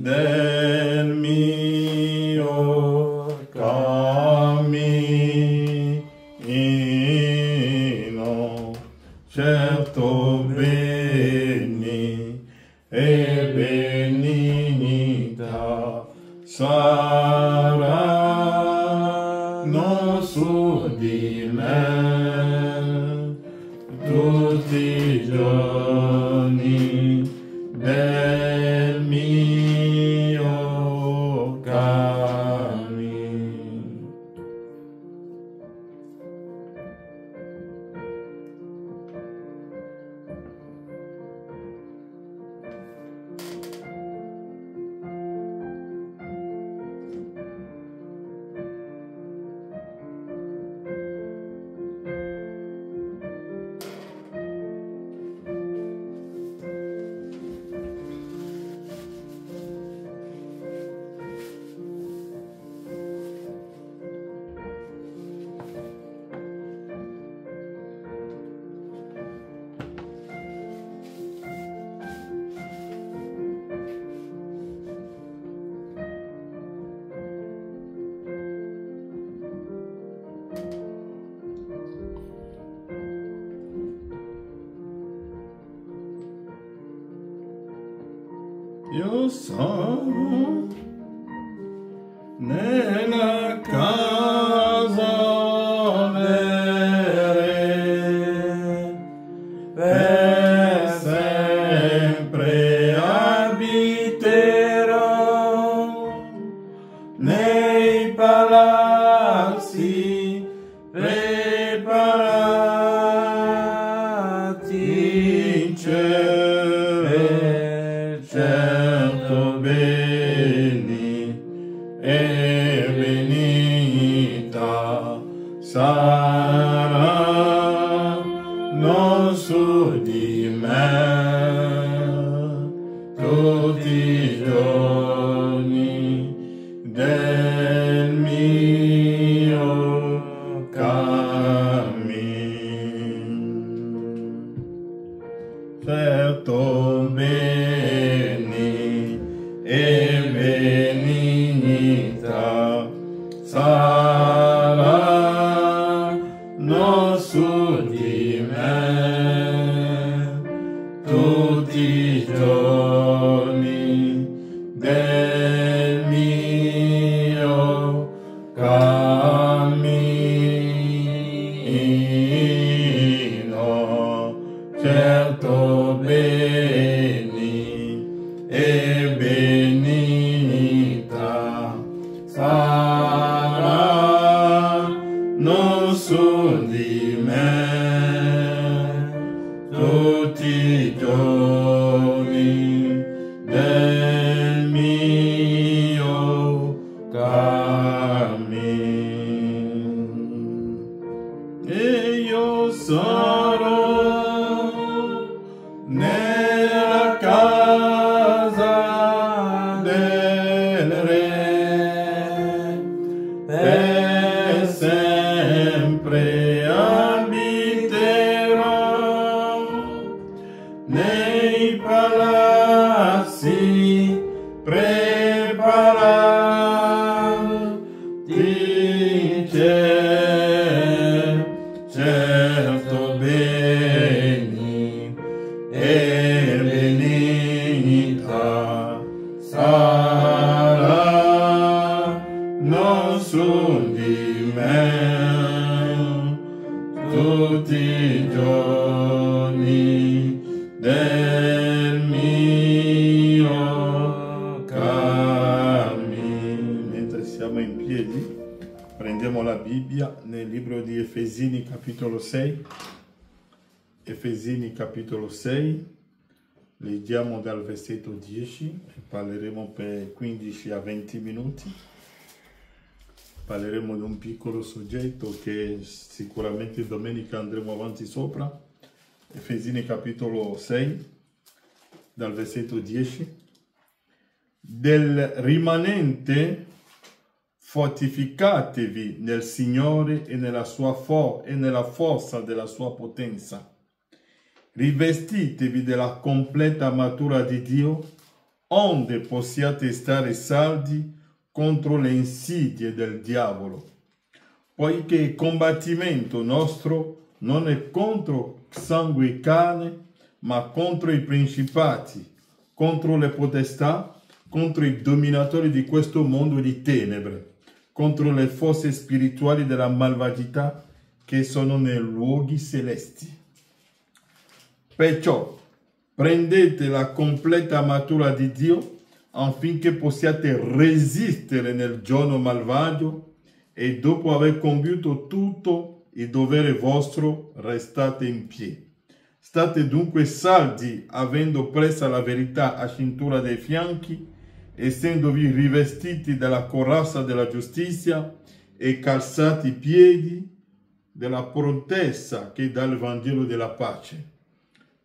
del mio cammino, certo beni e benignità saranno su di me tutti i giorni del mio cammino. Io sono nella casa del Re, per sempre abiterò nei palazzi preparati in cielo. Certo beni e benignità saranno su di me tutti i giorni del mio cammino. Certo beni e benignità saranno su di me tutti i giorni del mio cammino. Certo beni e benignità saranno su di me tutti i giorni del mio cammino. E io sarò nella casa del Re, per sempre abiterò nei palazzi preparati in cielo. Certo beni e benignità saranno su di me tutti i giorni del mio cammino. Mentre siamo in piedi, prendiamo la Bibbia nel libro di Efesini capitolo 6. Efesini capitolo 6, leggiamo dal versetto 10 e parleremo per 15 a 20 minuti. Parleremo di un piccolo soggetto che sicuramente domenica andremo avanti sopra. Efesini capitolo 6, dal versetto 10. Del rimanente fortificatevi nel Signore e nella forza della sua potenza. Rivestitevi della completa armatura di Dio, onde possiate stare saldi contro le insidie del diavolo, poiché il combattimento nostro non è contro sangue e carne, ma contro i principati, contro le potestà, contro i dominatori di questo mondo di tenebre, contro le forze spirituali della malvagità che sono nei luoghi celesti. Perciò prendete la completa armatura di Dio affinché possiate resistere nel giorno malvagio e dopo aver compiuto tutto il dovere vostro restate in piedi. State dunque saldi, avendo presa la verità a cintura dei fianchi, essendovi rivestiti della corazza della giustizia e calzati i piedi della prontezza che dà il Vangelo della pace,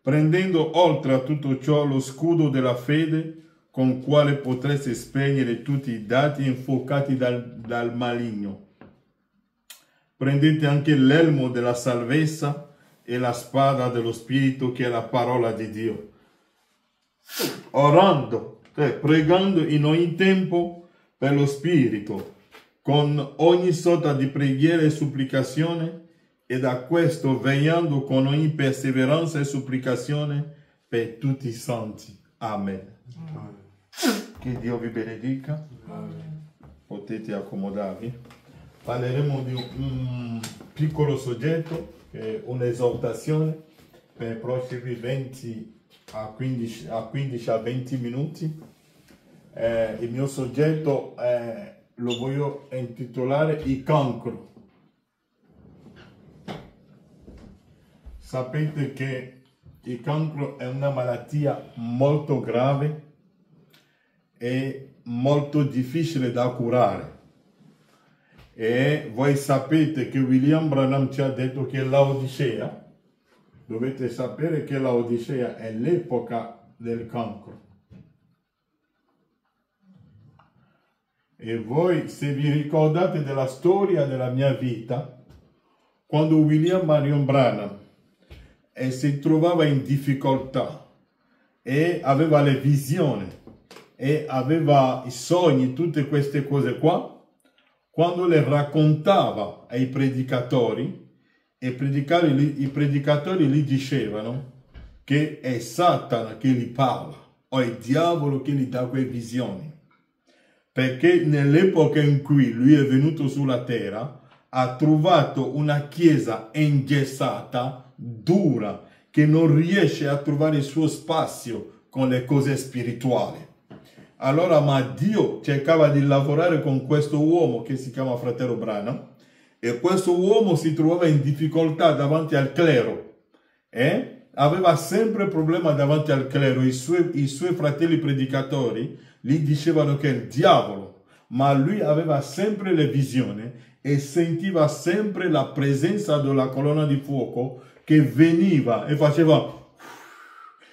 prendendo oltre a tutto ciò lo scudo della fede, con quale potreste spegnere tutti i dati infuocati dal maligno. Prendete anche l'elmo della salvezza e la spada dello Spirito, che è la parola di Dio, orando, pregando in ogni tempo per lo Spirito, con ogni sorta di preghiera e supplicazione, e da questo vegliando con ogni perseveranza e supplicazione per tutti i santi. Amen. Amen. Che Dio vi benedica. Amen. Potete accomodarvi. Parleremo di un piccolo soggetto, che è un'esortazione per i prossimi 20 a 20 minuti. Il mio soggetto lo voglio intitolare Il cancro. Sapete che il cancro è una malattia molto grave e molto difficile da curare. E voi sapete che William Branham ci ha detto che l'Odissea, dovete sapere che l'Odissea è l'epoca del cancro. E voi, se vi ricordate della storia della mia vita, quando William Marion Branham si trovava in difficoltà e aveva le visioni e aveva i sogni, tutte queste cose qua, quando le raccontava ai predicatori, i predicatori gli dicevano che è Satana che gli parla o è il diavolo che gli dà quelle visioni, perché nell'epoca in cui lui è venuto sulla terra ha trovato una chiesa ingessata, dura, che non riesce a trovare il suo spazio con le cose spirituali. Allora, ma Dio cercava di lavorare con questo uomo che si chiama fratello Branham, e questo uomo si trovava in difficoltà davanti al clero, aveva sempre problema davanti al clero. I suoi fratelli predicatori gli dicevano che è il diavolo, ma lui aveva sempre le visioni e sentiva sempre la presenza della colonna di fuoco che veniva e faceva,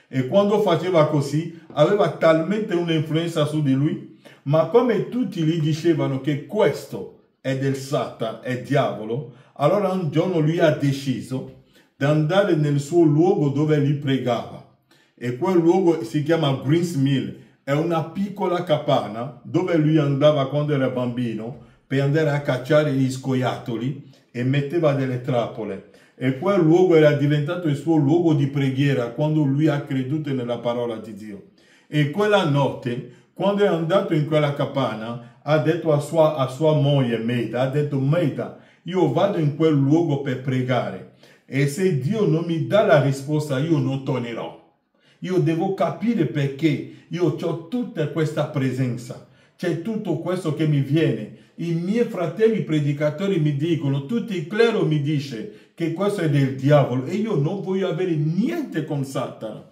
e quando faceva così aveva talmente un'influenza su di lui, ma come tutti gli dicevano che questo è del Satana, è diavolo, allora un giorno lui ha deciso di andare nel suo luogo dove lui pregava, e quel luogo si chiama Greens Mill, è una piccola capanna dove lui andava quando era bambino per andare a cacciare gli scoiattoli e metteva delle trappole. E quel luogo era diventato il suo luogo di preghiera quando lui ha creduto nella parola di Dio. E quella notte, quando è andato in quella capanna, ha detto a sua moglie Maida, ha detto: Maida, io vado in quel luogo per pregare e se Dio non mi dà la risposta io non tornerò. Io devo capire perché io ho tutta questa presenza, c'è tutto questo che mi viene. I miei fratelli predicatori mi dicono, tutto il clero mi dice che questo è del diavolo e io non voglio avere niente con Satana,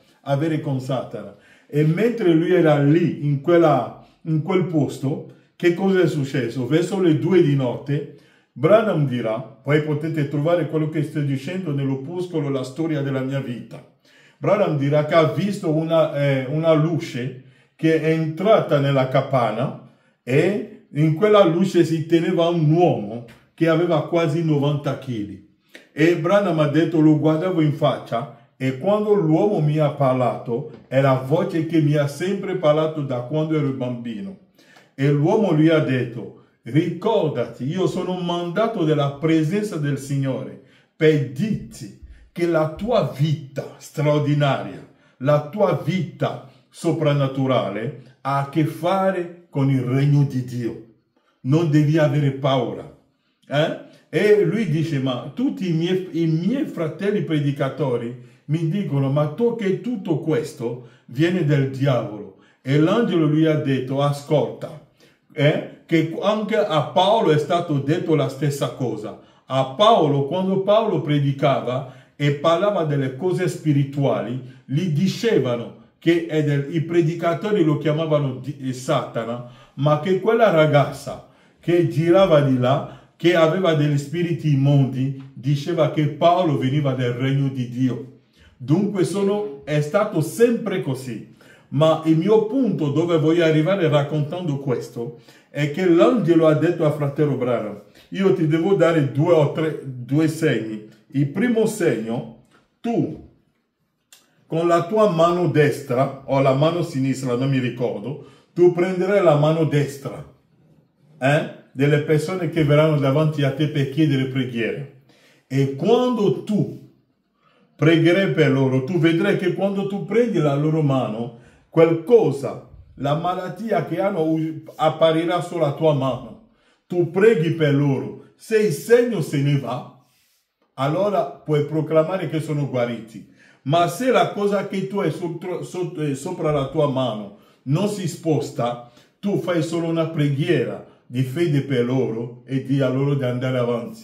E mentre lui era lì, in quel posto, che cosa è successo? Verso le 2 di notte, Branham dirà, poi potete trovare quello che sto dicendo nell'opuscolo La storia della mia vita. Branham dirà che ha visto una luce che è entrata nella capanna e in quella luce si teneva un uomo che aveva quasi 90 kg. E Branham ha detto, lo guardavo in faccia E quando l'uomo mi ha parlato, è la voce che mi ha sempre parlato da quando ero bambino. E l'uomo lui ha detto, ricordati, io sono mandato dalla presenza del Signore per dirti che la tua vita straordinaria, la tua vita soprannaturale ha a che fare con il regno di Dio. Non devi avere paura. E lui dice, ma tutti i miei fratelli predicatori mi dicono, ma tu che tutto questo viene del diavolo. E l'angelo lui ha detto, ascolta, che anche a Paolo è stato detto la stessa cosa. A Paolo, quando Paolo predicava e parlava delle cose spirituali, gli dicevano che i predicatori lo chiamavano Satana, ma che quella ragazza che girava di là, che aveva degli spiriti immondi, diceva che Paolo veniva dal regno di Dio. Dunque è stato sempre così. Ma il mio punto dove voglio arrivare raccontando questo è che l'angelo ha detto a fratello Branham, io ti devo dare due segni. Il primo segno, tu con la tua mano destra o la mano sinistra, non mi ricordo, tu prenderai la mano destra delle persone che verranno davanti a te per chiedere preghiere. E quando tu pregherai per loro, tu vedrai che quando tu prendi la loro mano, qualcosa, la malattia che hanno apparirà sulla tua mano. Tu preghi per loro. Se il segno se ne va, allora puoi proclamare che sono guariti. Ma se la cosa che tu hai sopra la tua mano non si sposta, tu fai solo una preghiera di fede per loro e di a loro di andare avanti.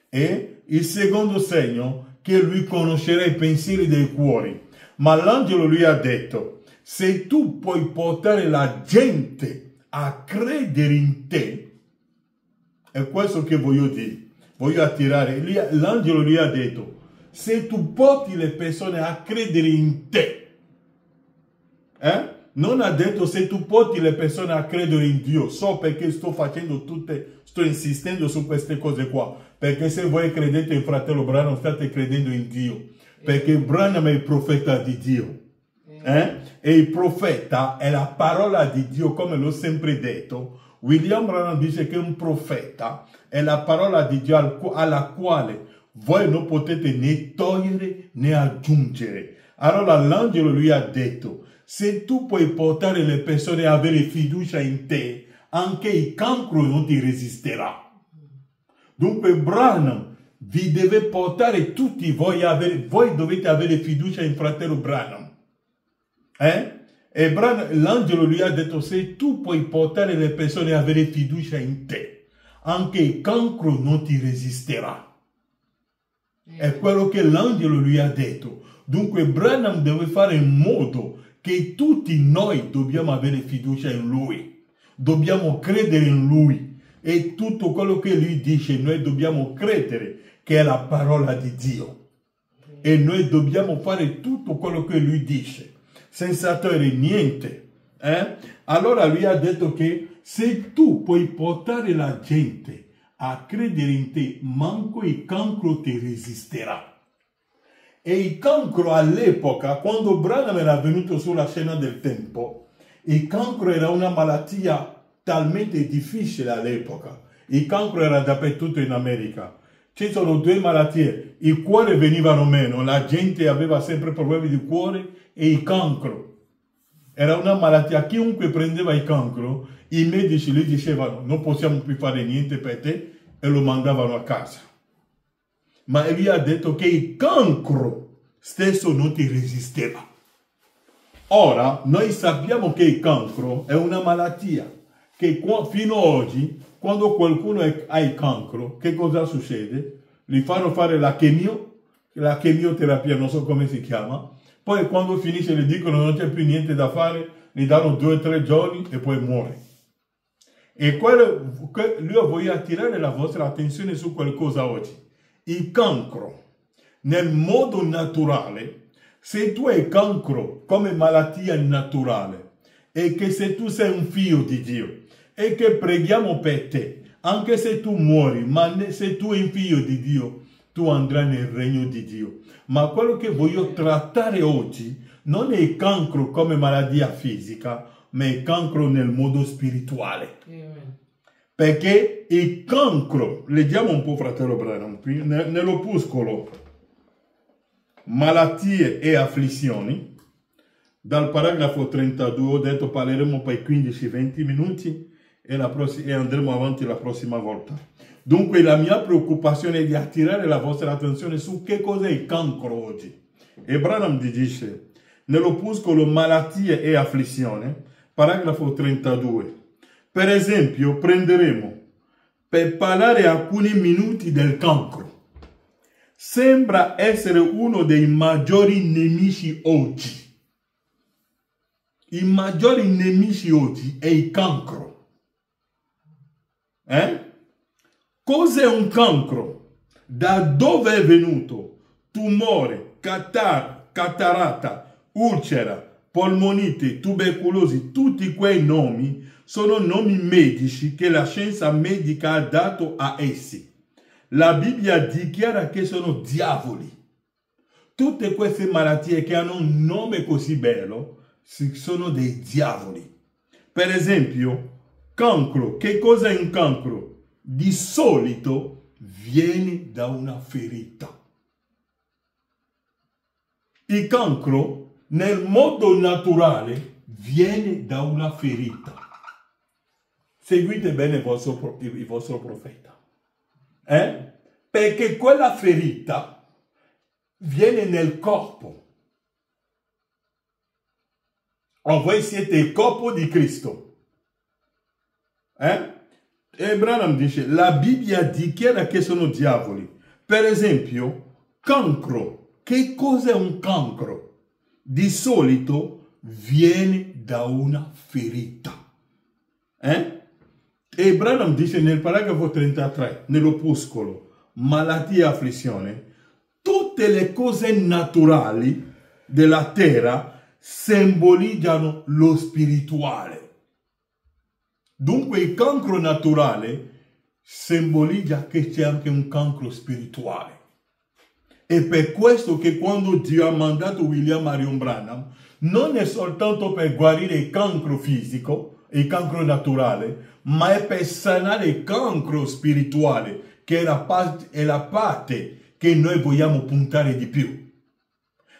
E il secondo segno, che lui conoscerà i pensieri dei cuori. Ma l'angelo lui ha detto, se tu puoi portare la gente a credere in te, è questo che voglio dire, voglio attirare, l'angelo lui ha detto, se tu porti le persone a credere in te, non ha detto se tu porti le persone a credere in Dio, so perché sto insistendo su queste cose qua, perché se voi credete in fratello Branham state credendo in Dio, perché Branham è il profeta di Dio. E il profeta è la parola di Dio, come l'ho sempre detto. William Branham dice che un profeta è la parola di Dio alla quale voi non potete né togliere né aggiungere. Allora l'angelo lui ha detto, se tu puoi portare le persone a avere fiducia in te, anche il cancro non ti resisterà. Dunque Branham vi deve portare tutti voi dovete avere fiducia in fratello Branham. E l'angelo lui ha detto, se tu puoi portare le persone a avere fiducia in te, anche il cancro non ti resisterà. È quello che l'angelo lui ha detto. Dunque Branham deve fare in modo che tutti noi dobbiamo avere fiducia in lui. Dobbiamo credere in lui. E tutto quello che lui dice, noi dobbiamo credere che è la parola di Dio. E noi dobbiamo fare tutto quello che lui dice, senza togliere niente. Allora lui ha detto che se tu puoi portare la gente a credere in te, manco il cancro ti resisterà. E il cancro all'epoca, quando Branham era venuto sulla scena del tempo, il cancro era una malattia talmente difficile all'epoca. Il cancro era dappertutto in America. Ci sono due malattie, il cuore venivano meno, la gente aveva sempre problemi di cuore e il cancro. Era una malattia, chiunque prendeva il cancro, i medici gli dicevano non possiamo più fare niente per te e lo mandavano a casa. Ma lui ha detto che il cancro stesso non ti resisteva. Ora, noi sappiamo che il cancro è una malattia, che fino ad oggi, quando qualcuno ha il cancro, che cosa succede? Gli fanno fare la chemioterapia, non so come si chiama, poi quando finisce gli dicono non c'è più niente da fare, gli danno 2 o 3 giorni e poi muore. E lui voglio attirare la vostra attenzione su qualcosa oggi. Il cancro, nel modo naturale, se tu hai cancro come malattia naturale e che se tu sei un figlio di Dio e che preghiamo per te, anche se tu muori, ma se tu sei un figlio di Dio, tu andrai nel regno di Dio. Ma quello che voglio trattare oggi non è il cancro come malattia fisica, ma il cancro nel modo spirituale. Perché il cancro, leggiamo un po' fratello Branham, nell'opuscolo malattie e afflizioni, dal paragrafo 32 ho detto parleremo per 15-20 minuti e andremo avanti la prossima volta. Dunque la mia preoccupazione è di attirare la vostra attenzione su che cos'è il cancro oggi. E Branham dice, nell'opuscolo malattie e afflizioni, paragrafo 32, per esempio prenderemo per parlare alcuni minuti del cancro. Sembra essere uno dei maggiori nemici oggi. I maggiori nemici oggi è il cancro. Cos'è un cancro? Da dove è venuto? Tumore, cataratta, ulcera, polmonite, tubercolosi, tutti quei nomi sono nomi medici che la scienza medica ha dato a essi. La Bibbia dichiara che sono diavoli. Tutte queste malattie che hanno un nome così bello sono dei diavoli. Per esempio, cancro. Che cosa è un cancro? Di solito viene da una ferita. Il cancro, nel modo naturale, viene da una ferita. Seguite bene il vostro profeta. Perché quella ferita viene nel corpo. Voi siete il corpo di Cristo. E Branham dice, la Bibbia dichiara che sono diavoli. Per esempio, cancro. Che cos'è un cancro? Di solito viene da una ferita. E Branham dice nel paragrafo 33, nell'opuscolo, malattia e afflizione, tutte le cose naturali della terra simboleggiano lo spirituale. Dunque il cancro naturale simboleggia che c'è anche un cancro spirituale. E per questo che quando Dio ha mandato William Marion Branham, non è soltanto per guarire il cancro fisico, il cancro naturale, ma è per sanare il cancro spirituale, che è la parte che noi vogliamo puntare di più.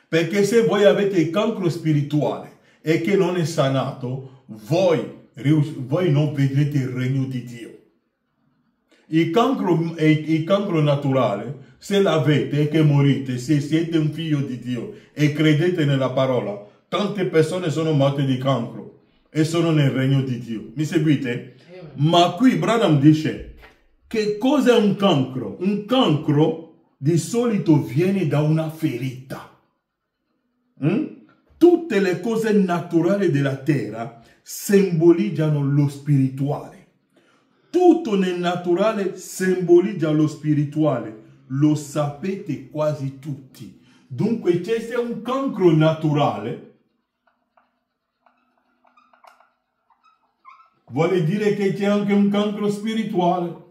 Perché se voi avete il cancro spirituale e che non è sanato, voi non vedrete il regno di Dio. Il cancro naturale, se l'avete e che morite, se siete un figlio di Dio e credete nella parola, tante persone sono morte di cancro e sono nel regno di Dio. Mi seguite? Ma qui Branham dice, che cosa è un cancro? Un cancro di solito viene da una ferita. Tutte le cose naturali della terra simboleggiano lo spirituale. Tutto nel naturale simboleggia lo spirituale. Lo sapete quasi tutti. Dunque c'è un cancro naturale. Vuole dire che c'è anche un cancro spirituale.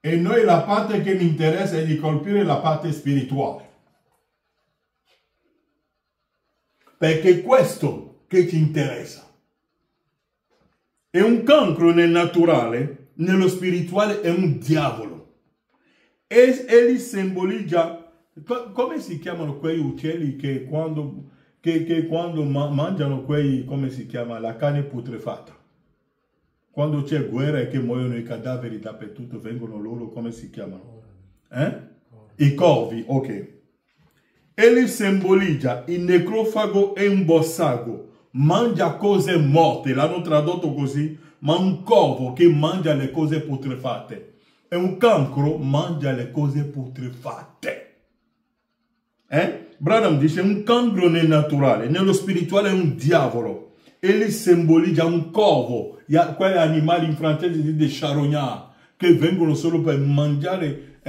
E noi la parte che mi interessa è di colpire la parte spirituale. Perché è questo che ci interessa. È un cancro nel naturale, nello spirituale è un diavolo. E li simboleggia, come si chiamano quei uccelli che quando mangiano come si chiama, la carne putrefatta? Quando c'è guerra e che muoiono i cadaveri dappertutto, vengono loro, come si chiamano? I corvi, ok. Ele simboleggia il necrofago e un bossago, mangia cose morte, l'hanno tradotto così, ma un corvo che mangia le cose putrefatte. E un cancro mangia le cose putrefatte. Branham dice un cancro nel naturale, nello spirituale è un diavolo. Ele simboleggia un corvo, quegli animali in francese si dice charognard, che vengono solo per mangiare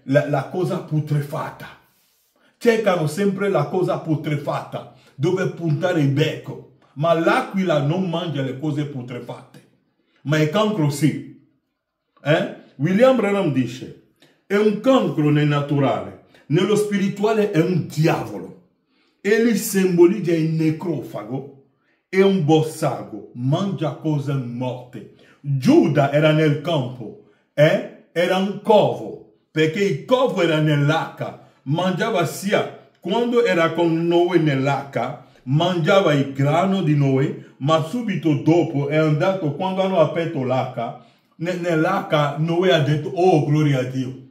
la cosa putrefatta. Cercano sempre la cosa putrefatta, dove puntare il becco. Ma l'aquila non mangia le cose putrefatte. Ma il cancro sì. William Branham dice, è un cancro nel naturale, nello spirituale è un diavolo. Ele simbolizza il necrofago e un bossago, mangia cose morte. Giuda era nel campo, era un covo, perché il covo era nell'acca, mangiava sia quando era con Noè nell'acca, mangiava il grano di Noè, ma subito dopo è andato, quando hanno aperto l'acca, nell'acca Noè ha detto, oh gloria a Dio,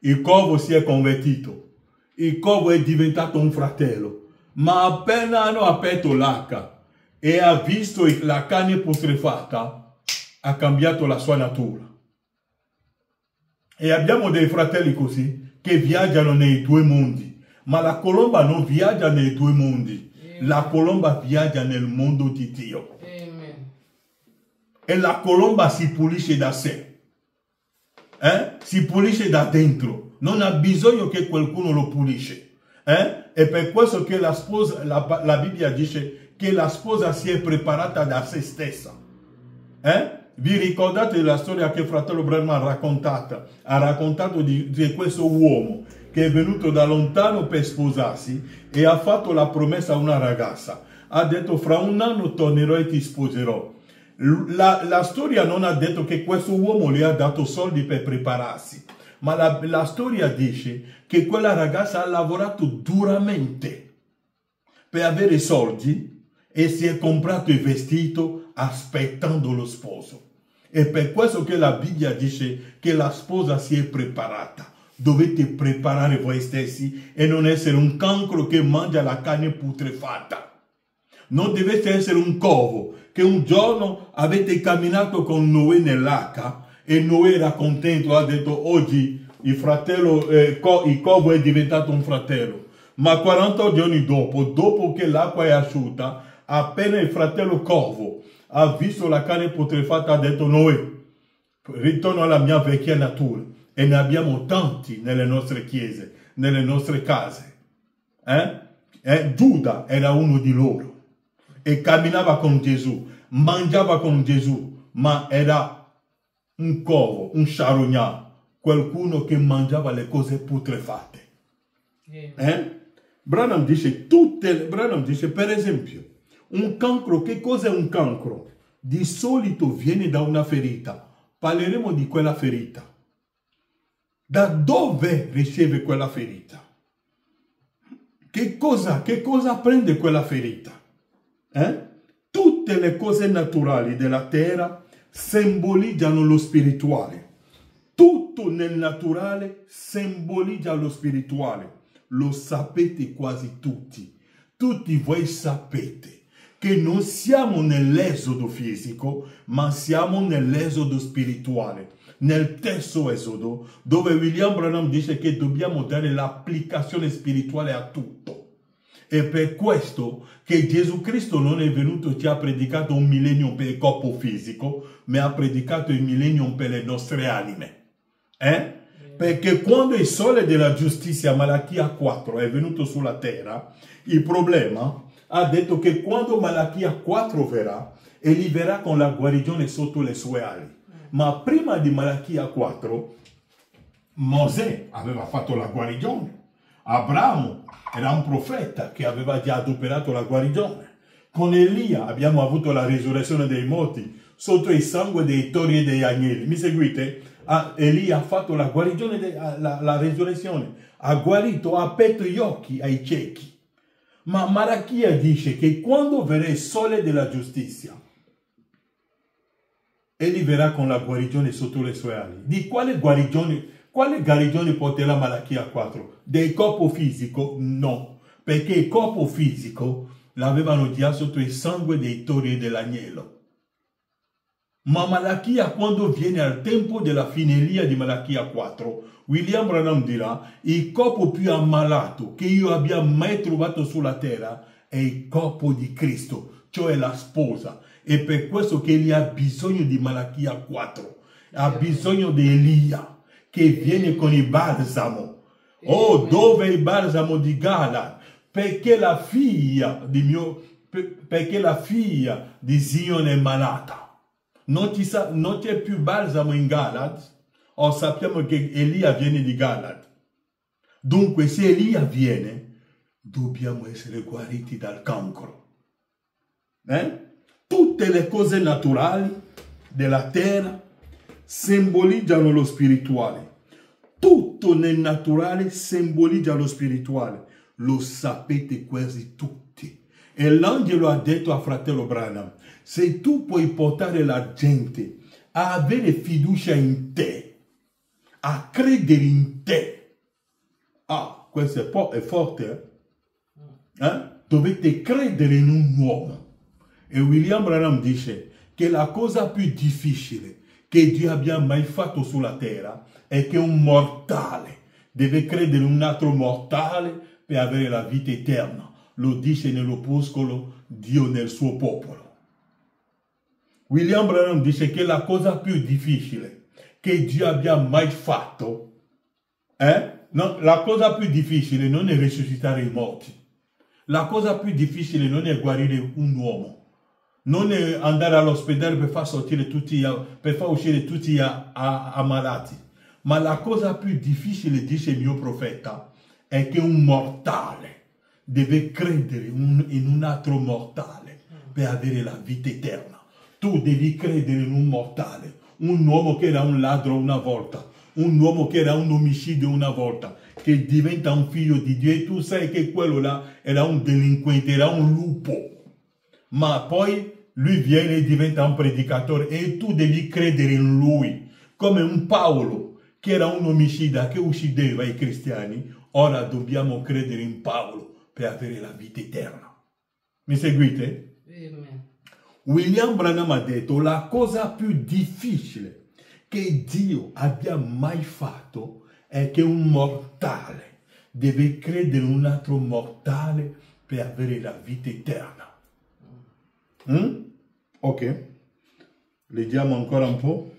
il covo si è convertito, il covo è diventato un fratello, ma appena hanno aperto l'acca e ha visto la carne putrefatta, ha cambiato la sua natura. E abbiamo dei fratelli così, che viaggiano nei due mondi, ma la colomba non viaggia nei due mondi. La colomba viaggia nel mondo di Dio. Amen. E la colomba si pulisce da sé. Si pulisce da dentro. Non ha bisogno che qualcuno lo pulisce. E per questo che la sposa, la Bibbia dice che la sposa si è preparata da se stessa. Vi ricordate la storia che fratello Branham ha raccontato di questo uomo che è venuto da lontano per sposarsi e ha fatto la promessa a una ragazza. Ha detto, fra un anno tornerò e ti sposerò. La storia non ha detto che questo uomo le ha dato soldi per prepararsi, ma la storia dice che quella ragazza ha lavorato duramente per avere soldi e si è comprato il vestito aspettando lo sposo. E per questo che la Bibbia dice che la sposa si è preparata. Dovete preparare voi stessi e non essere un cancro che mangia la carne putrefatta. Non dovete essere un covo che un giorno avete camminato con Noè nell'acca e Noè era contento, ha detto oggi il fratello, il covo è diventato un fratello. Ma 40 giorni dopo che l'acqua è asciutta, appena il fratello covo ha visto la carne putrefatta, ha detto Noè, ritorno alla mia vecchia natura. E ne abbiamo tanti nelle nostre chiese, nelle nostre case. Giuda era uno di loro e camminava con Gesù, mangiava con Gesù, ma era un covo, un charognard, qualcuno che mangiava le cose putrefatte. Branham dice, per esempio, un cancro, che cosa è un cancro? Di solito viene da una ferita. Parleremo di quella ferita. Da dove riceve quella ferita? Che cosa prende quella ferita? Tutte le cose naturali della terra simboleggiano lo spirituale. Tutto nel naturale simboleggia lo spirituale. Lo sapete quasi tutti. Tutti voi sapete che non siamo nell'esodo fisico, ma siamo nell'esodo spirituale. Nel terzo esodo, dove William Branham dice che dobbiamo dare l'applicazione spirituale a tutto. E per questo che Gesù Cristo non è venuto, ci ha predicato un millennium per il corpo fisico, ma ha predicato il millennium per le nostre anime. Perché quando il sole della giustizia, Malachia 4, è venuto sulla terra, il problema ha detto che quando Malachia 4 verrà, egli verrà con la guarigione sotto le sue ali. Ma prima di Malachia 4, Mosè aveva fatto la guarigione. Abramo era un profeta che aveva già adoperato la guarigione. Con Elia abbiamo avuto la risurrezione dei morti sotto il sangue dei tori e degli agnelli. Mi seguite? Elia ha fatto la guarigione, la risurrezione. Ha guarito, ha aperto gli occhi ai ciechi. Ma Malachia dice che quando verrà il sole della giustizia, egli verrà con la guarigione sotto le sue ali. Di quale guarigione porterà Malachia 4? Del corpo fisico? No, perché il corpo fisico l'avevano già sotto il sangue dei tori e dell'agnello. Ma Malachia, quando viene al tempo della fineria di Malachia 4, William Branham dirà: il corpo più ammalato che io abbia mai trovato sulla terra è il corpo di Cristo, cioè la sposa. E per questo che egli ha bisogno di Malachia 4, ha bisogno di Elia che viene con il balsamo. Oh, dove è il balsamo di Galad? Perché la figlia di Zion è malata. Non c'è più balsamo in Galad. sappiamo che Elia viene di Galad. Dunque, se Elia viene, dobbiamo essere guariti dal cancro. Tutte le cose naturali della terra simboleggiano lo spirituale. Tutto nel naturale simboleggia lo spirituale. Lo sapete quasi tutti. E l'angelo ha detto a fratello Branham, se tu puoi portare la gente a avere fiducia in te, a credere in te, questo è forte, Dovete credere in un uomo. E William Branham dice che la cosa più difficile che Dio abbia mai fatto sulla terra è che un mortale deve credere in un altro mortale per avere la vita eterna. Lo dice nell'opuscolo Dio nel suo popolo. William Branham dice che la cosa più difficile che Dio abbia mai fatto, no, la cosa più difficile non è risuscitare i morti. La cosa più difficile non è guarire un uomo. Non è andare all'ospedale per far uscire tutti ammalati. Ma la cosa più difficile, dice il mio profeta, è che un mortale deve credere in un altro mortale per avere la vita eterna. Tu devi credere in un mortale, un uomo che era un ladro una volta, un uomo che era un omicidio una volta, che diventa un figlio di Dio e tu sai che quello là era un delinquente, era un lupo. Ma poi lui viene e diventa un predicatore e tu devi credere in lui, come un Paolo che era un omicida che uccideva i cristiani. Ora dobbiamo credere in Paolo per avere la vita eterna. Mi seguite? Amen. William Branham ha detto la cosa più difficile che Dio abbia mai fatto è che un mortale deve credere in un altro mortale per avere la vita eterna. Ok, leggiamo ancora un po'.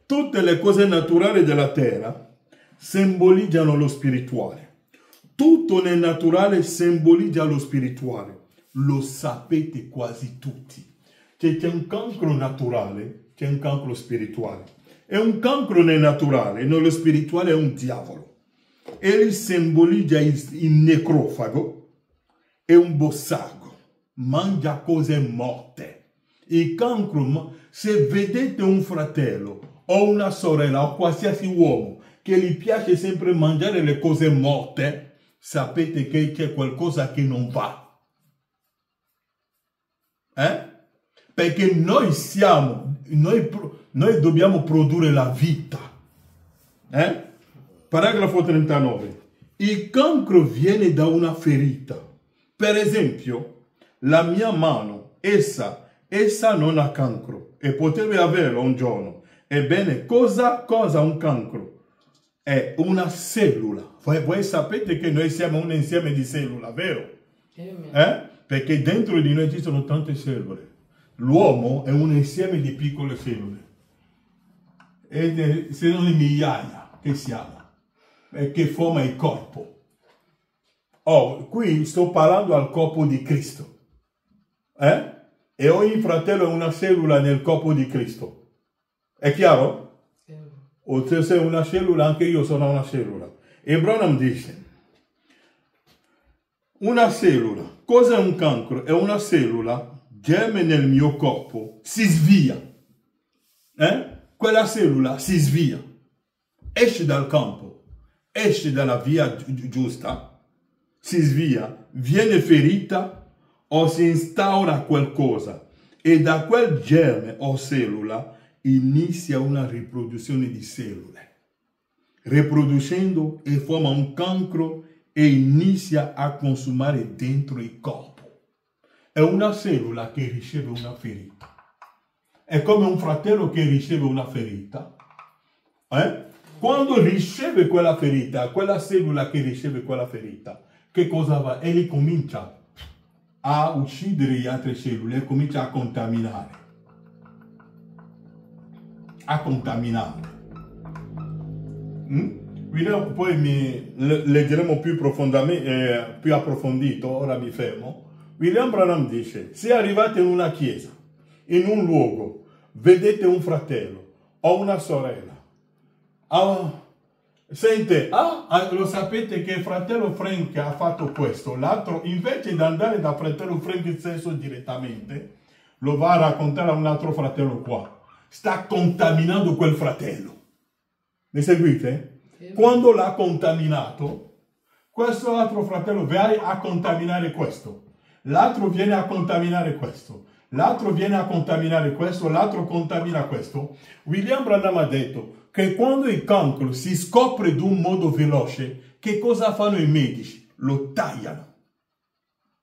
Tutte le cose naturali della terra simboleggiano lo spirituale. Tutto nel naturale simboleggia lo spirituale. Lo sapete quasi tutti. C'è un cancro naturale, c'è un cancro spirituale. E un cancro nel naturale, nello spirituale è un diavolo. Egli simboleggia il necrofago e un bossago. Mangia cose morte. Il cancro, se vedete un fratello o una sorella o qualsiasi uomo che gli piace sempre mangiare le cose morte, sapete che c'è qualcosa che non va. Perché noi dobbiamo produrre la vita. Paragrafo 39. Il cancro viene da una ferita. Per esempio, la mia mano, essa non ha cancro e potrebbe averlo un giorno. Ebbene, cosa un cancro? È una cellula. Voi sapete che noi siamo un insieme di cellule, vero? Perché dentro di noi ci sono tante cellule. L'uomo è un insieme di piccole cellule. E sono migliaia che siamo. Che forma il corpo. Qui sto parlando al corpo di Cristo. E ogni fratello è una cellula nel corpo di Cristo. È chiaro? O se sei una cellula, anche io sono una cellula. E Branham dice, una cellula, cosa è un cancro? È una cellula, germe nel mio corpo, si svia. Quella cellula si svia, esce dal campo, esce dalla via giusta, si svia, viene ferita o si instaura qualcosa e da quel germe o cellula inizia una riproduzione di cellule. Riproducendo e forma un cancro e inizia a consumare dentro il corpo. È una cellula che riceve una ferita. È come un fratello che riceve una ferita. Quando riceve quella ferita, quella cellula che riceve quella ferita, che cosa va? Egli comincia a uccidere le altre cellule e comincia a contaminare. Poi leggeremo più profondamente, più approfondito, ora mi fermo. William Branham dice, se arrivate in una chiesa, in un luogo, vedete un fratello o una sorella Sente, lo sapete che fratello Frank ha fatto questo, l'altro invece di andare da fratello Frank stesso direttamente, lo va a raccontare a un altro fratello qua. Sta contaminando quel fratello. Mi seguite? Quando l'ha contaminato, questo altro fratello viene a contaminare questo. L'altro viene a contaminare questo. L'altro viene a contaminare questo. L'altro contamina questo. William Branham ha detto che quando il cancro si scopre di un modo veloce, che cosa fanno i medici? Lo tagliano.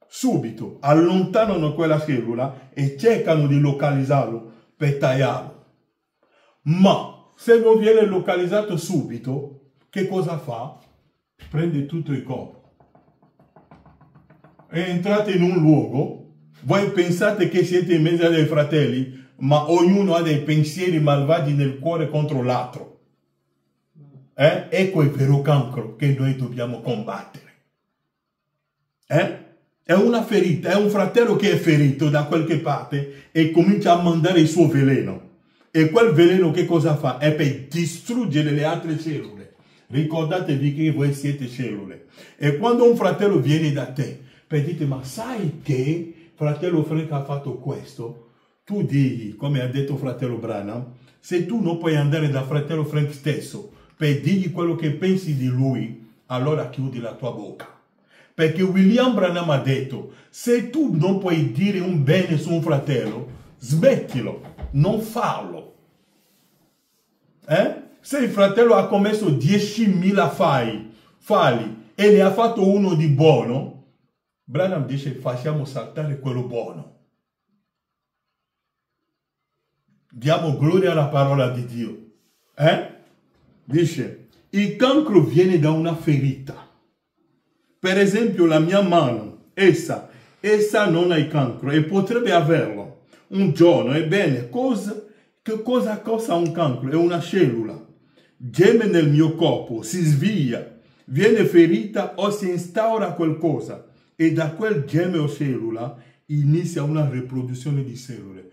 Subito allontanano quella cellula e cercano di localizzarlo per tagliarlo. Ma se non viene localizzato subito, che cosa fa? Prende tutto il corpo. Entrate in un luogo, voi pensate che siete in mezzo ai fratelli, ma ognuno ha dei pensieri malvagi nel cuore contro l'altro. Ecco il vero cancro che noi dobbiamo combattere. È una ferita, è un fratello che è ferito da qualche parte e comincia a mandare il suo veleno. E quel veleno che cosa fa? È per distruggere le altre cellule. Ricordatevi che voi siete cellule. E quando un fratello viene da te, per dire, ma sai che fratello Frank ha fatto questo? Tu digli, come ha detto fratello Branham, se tu non puoi andare da fratello Frank stesso per dirgli quello che pensi di lui, allora chiudi la tua bocca. Perché William Branham ha detto, se tu non puoi dire un bene su un fratello, smettilo, non farlo. Se il fratello ha commesso 10.000 falli e ne ha fatto uno di buono, Branham dice facciamo saltare quello buono. Diamo gloria alla parola di Dio. Dice, il cancro viene da una ferita. Per esempio la mia mano, essa non ha il cancro e potrebbe averlo. Un giorno, ebbene, che cosa causa un cancro? È una cellula. Geme nel mio corpo, si sveglia, viene ferita o si instaura qualcosa. E da quel geme o cellula inizia una riproduzione di cellule.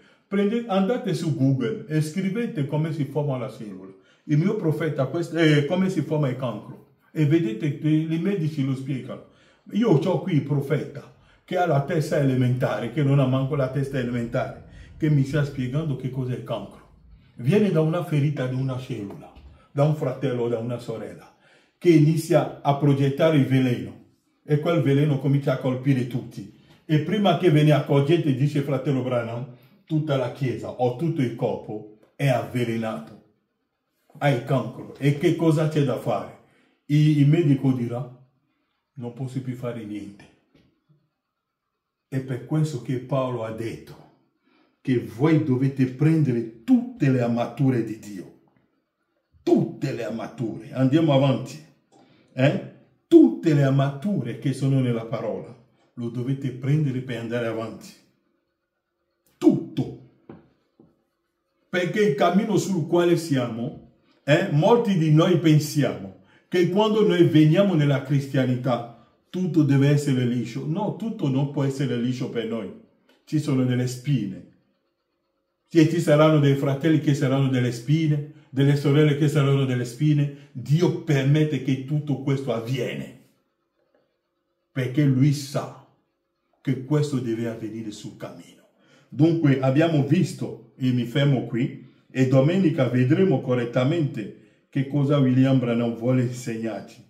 Andate su Google e scrivete come si forma la cellula. Il mio profeta, come si forma il cancro. E vedete che i medici lo spiegano. Io ho qui il profeta che ha la testa elementare, che non ha manco la testa elementare, che mi sta spiegando che cos'è il cancro. Viene da una ferita di una cellula, da un fratello o da una sorella, che inizia a progettare il veleno. E quel veleno comincia a colpire tutti. E prima che ve ne accorgete, dice fratello Branham, tutta la chiesa o tutto il corpo è avvelenato. Hai cancro. E che cosa c'è da fare? Il medico dirà, non posso più fare niente. È per questo che Paolo ha detto che voi dovete prendere tutte le armature di Dio. Tutte le armature. Andiamo avanti. Tutte le armature che sono nella parola lo dovete prendere per andare avanti. Tutto. Perché il cammino sul quale siamo, molti di noi pensiamo che quando noi veniamo nella cristianità tutto deve essere liscio. No, tutto non può essere liscio per noi. Ci sono delle spine. Ci saranno dei fratelli che saranno delle spine, delle sorelle che saranno delle spine. Dio permette che tutto questo avviene. Perché Lui sa che questo deve avvenire sul cammino. Dunque abbiamo visto, e mi fermo qui, e domenica vedremo correttamente che cosa William Branham vuole insegnarci.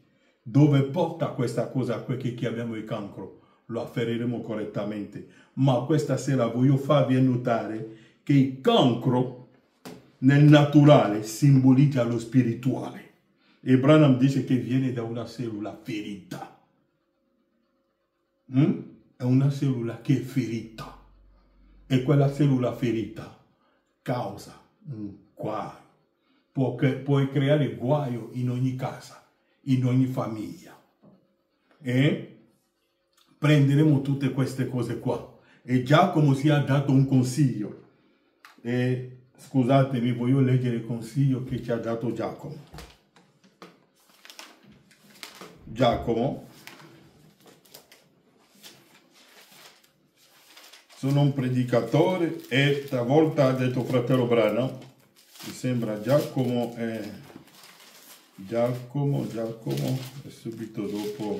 Dove porta questa cosa che chiamiamo il cancro? Lo afferreremo correttamente. Ma questa sera voglio farvi notare che il cancro nel naturale simboleggia lo spirituale. E Branham dice che viene da una cellula ferita. È una cellula che è ferita. E quella cellula ferita causa un guaio. Puoi creare guaio in ogni casa, in ogni famiglia. E prenderemo tutte queste cose qua. E Giacomo si è dato un consiglio. E scusatemi, voglio leggere il consiglio che ci ha dato Giacomo. Giacomo. Sono un predicatore e stavolta ha detto fratello Branham, mi sembra Giacomo è Giacomo è subito dopo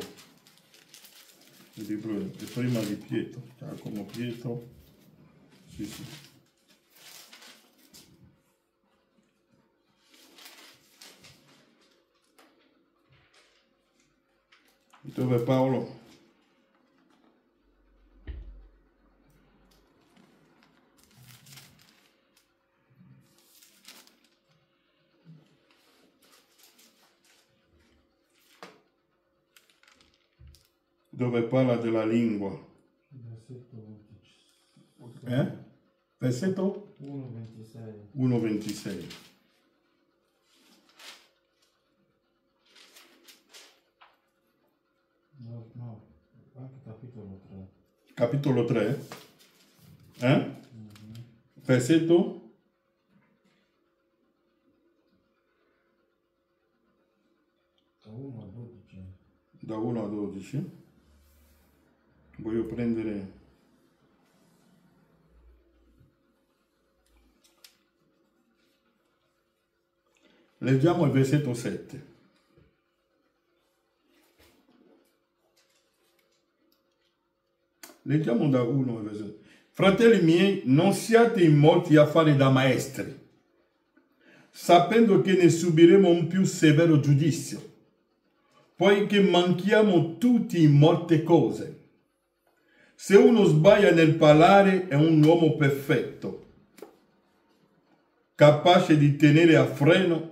il libro, è prima di Pietro. Giacomo, Pietro, sì sì. Dove Paolo? Dove parla della lingua. Versetto 1:26. 1:26. No, anche capitolo 3. Capitolo 3. Versetto? Da 1 a 12. Da 1 a 12. Voglio prendere... Leggiamo il versetto 7. Leggiamo da 1 al versetto. Fratelli miei, non siate in molti a fare da maestri, sapendo che ne subiremo un più severo giudizio, poiché manchiamo tutti in molte cose. Se uno sbaglia nel parlare è un uomo perfetto, capace di tenere a freno.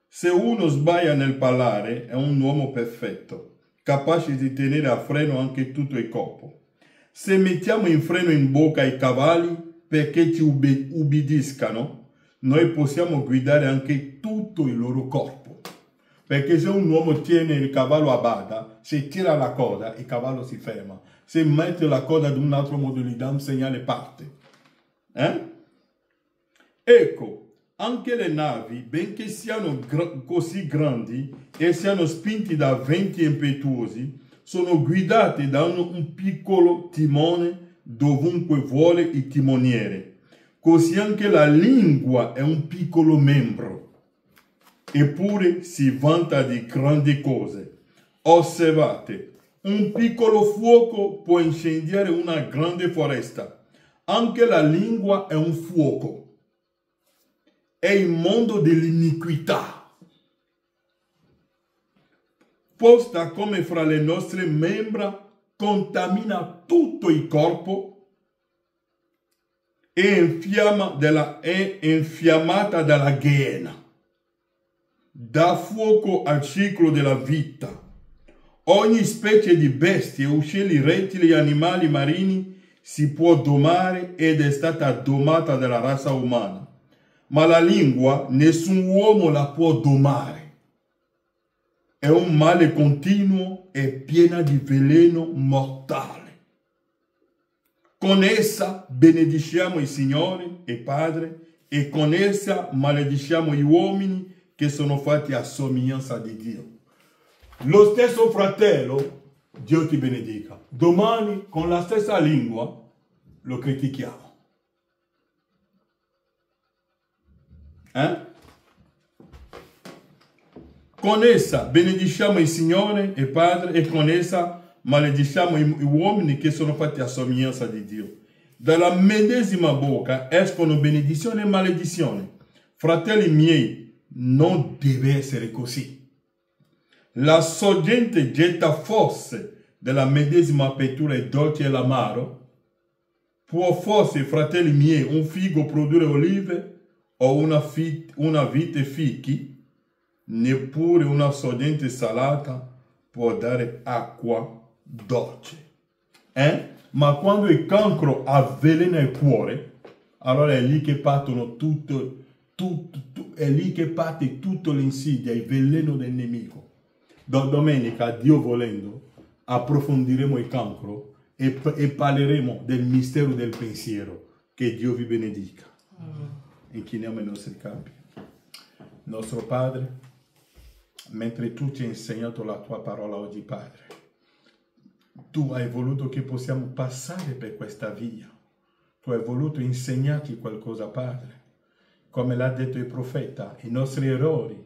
Se uno sbaglia nel parlare è un uomo perfetto, capace di tenere a freno anche tutto il corpo. Se mettiamo in freno in bocca i cavalli perché ci ubbidiscano, noi possiamo guidare anche tutto il loro corpo. Perché se un uomo tiene il cavallo a bada, se tira la coda, il cavallo si ferma. Se mette la coda ad un altro modo, gli dà un segnale, parte. Ecco, anche le navi, benché siano così grandi e siano spinti da venti impetuosi, sono guidate da un piccolo timone dovunque vuole il timoniere. Così anche la lingua è un piccolo membro, eppure si vanta di grandi cose. Osservate, un piccolo fuoco può incendiare una grande foresta. Anche la lingua è un fuoco. È il mondo dell'iniquità, posta come fra le nostre membra, contamina tutto il corpo e è infiammata dalla Gehenna. Dà fuoco al ciclo della vita. Ogni specie di bestie, uccelli, rettili e animali marini si può domare ed è stata domata dalla razza umana. Ma la lingua nessun uomo la può domare. È un male continuo e piena di veleno mortale. Con essa benediciamo il Signore e Padre e con essa malediciamo gli uomini che sono fatti a somiglianza di Dio. Lo stesso fratello, Dio ti benedica. Domani con la stessa lingua lo critichiamo. Con essa benediciamo il Signore e Padre e con essa malediciamo gli uomini che sono fatti a somiglianza di Dio. Dalla medesima bocca escono benedizione e maledizione. Fratelli miei, non deve essere così. La sorgente getta forse della medesima apertura il dolce e l'amaro. Può forse, fratelli miei, un figo produrre olive o una vite fichi? Neppure una sorgente salata può dare acqua dolce. Ma quando il cancro avvelena il cuore, allora è lì che partono è lì che parte tutta l'insidia, il veleno del nemico. Domenica, Dio volendo, approfondiremo il cancro e parleremo del mistero del pensiero. Che Dio vi benedica. Inchiniamo i nostri capi. Nostro Padre, mentre tu ci hai insegnato la tua parola oggi, Padre, tu hai voluto che possiamo passare per questa via. Tu hai voluto insegnarci qualcosa, Padre. Come l'ha detto il profeta, i nostri errori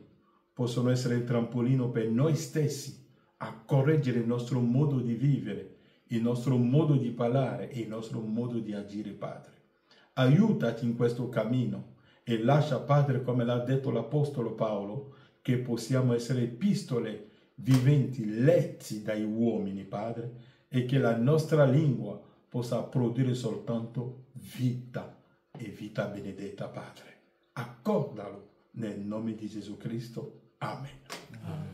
possono essere il trampolino per noi stessi a correggere il nostro modo di vivere, il nostro modo di parlare e il nostro modo di agire, Padre. Aiutaci in questo cammino e lascia, Padre, come l'ha detto l'Apostolo Paolo, che possiamo essere epistole viventi, letti dai uomini, Padre, e che la nostra lingua possa produrre soltanto vita e vita benedetta, Padre. Accordalo nel nome di Gesù Cristo. Amen. Amen.